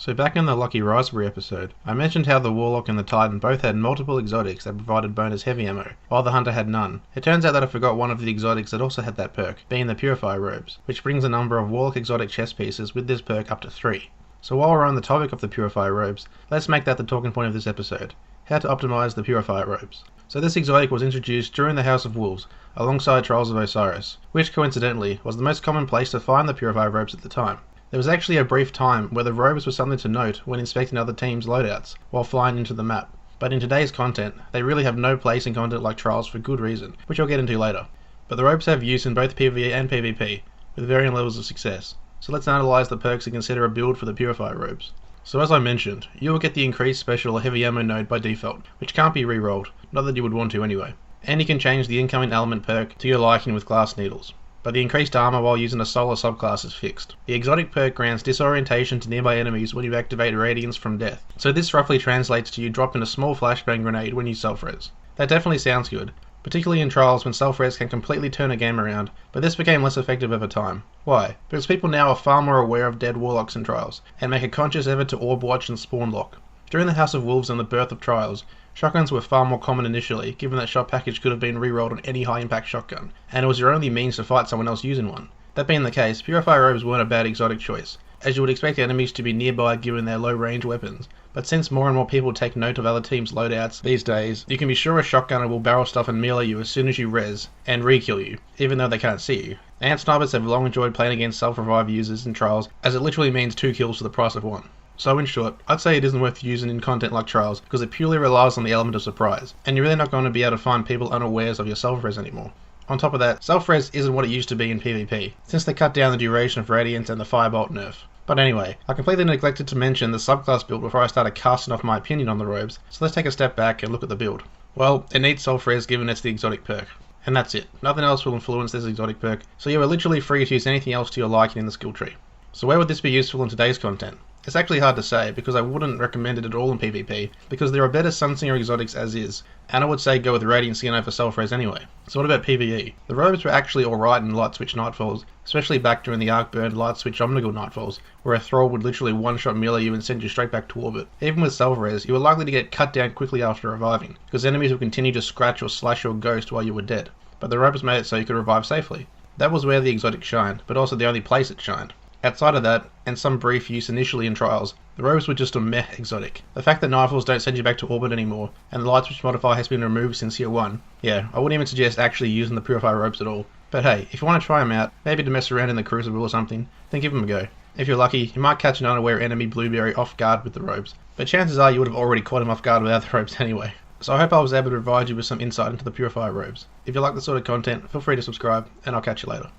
So back in the Lucky Raspberry episode, I mentioned how the Warlock and the Titan both had multiple exotics that provided bonus heavy ammo, while the Hunter had none. It turns out that I forgot one of the exotics that also had that perk, being the Purifier Robes, which brings the number of Warlock exotic chest pieces with this perk up to 3. So while we're on the topic of the Purifier Robes, let's make that the talking point of this episode: how to optimize the Purifier Robes. So this exotic was introduced during the House of Wolves, alongside Trials of Osiris, which coincidentally was the most common place to find the Purifier Robes at the time. There was actually a brief time where the robes were something to note when inspecting other teams' loadouts while flying into the map, but in today's content, they really have no place in content like Trials for good reason, which I'll get into later. But the robes have use in both PvE and PvP, with varying levels of success. So let's analyse the perks and consider a build for the Purifier Robes. So as I mentioned, you will get the increased special or heavy ammo node by default, which can't be re-rolled, not that you would want to anyway. And you can change the incoming element perk to your liking with glass needles. But the increased armor while using a solar subclass is fixed. The exotic perk grants disorientation to nearby enemies when you activate Radiance from Death, so this roughly translates to you dropping a small flashbang grenade when you self-res. That definitely sounds good, particularly in Trials when self-res can completely turn a game around, but this became less effective over time. Why? Because people now are far more aware of dead Warlocks in Trials, and make a conscious effort to orb watch and spawn lock. During the House of Wolves and the birth of Trials, shotguns were far more common initially, given that shot package could have been re-rolled on any high impact shotgun, and it was your only means to fight someone else using one. That being the case, Purifier Robes weren't a bad exotic choice, as you would expect enemies to be nearby given their low range weapons, but since more and more people take note of other teams' loadouts these days, you can be sure a shotgunner will barrel stuff and melee you as soon as you res, and re-kill you, even though they can't see you. And snipers have long enjoyed playing against self-revive users in Trials, as it literally means 2 kills for the price of 1. So in short, I'd say it isn't worth using in content like Trials because it purely relies on the element of surprise, and you're really not going to be able to find people unawares of your self-res anymore. On top of that, self-res isn't what it used to be in PvP, since they cut down the duration of Radiance and the Firebolt nerf. But anyway, I completely neglected to mention the subclass build before I started casting off my opinion on the robes, so let's take a step back and look at the build. Well, it needs self-res given it's the exotic perk. And that's it, nothing else will influence this exotic perk, so you are literally free to use anything else to your liking in the skill tree. So where would this be useful in today's content? It's actually hard to say, because I wouldn't recommend it at all in PvP, because there are better Sunsinger exotics as is, and I would say go with Radiant Skin over self-res anyway. So what about PvE? The robes were actually alright in light switch nightfalls, especially back during the arc burned light switch Omnigul nightfalls, where a thrall would literally one-shot melee you and send you straight back to orbit. Even with self-res, you were likely to get cut down quickly after reviving, because enemies would continue to scratch or slash your ghost while you were dead, but the robes made it so you could revive safely. That was where the exotic shined, but also the only place it shined. Outside of that, and some brief use initially in Trials, the robes were just a meh exotic. The fact that nightfalls don't send you back to orbit anymore, and the light switch modifier has been removed since year 1, yeah, I wouldn't even suggest actually using the Purifier Robes at all. But hey, if you want to try them out, maybe to mess around in the Crucible or something, then give them a go. If you're lucky, you might catch an unaware enemy Blueberry off guard with the robes, but chances are you would have already caught him off guard without the robes anyway. So I hope I was able to provide you with some insight into the Purifier Robes. If you like this sort of content, feel free to subscribe, and I'll catch you later.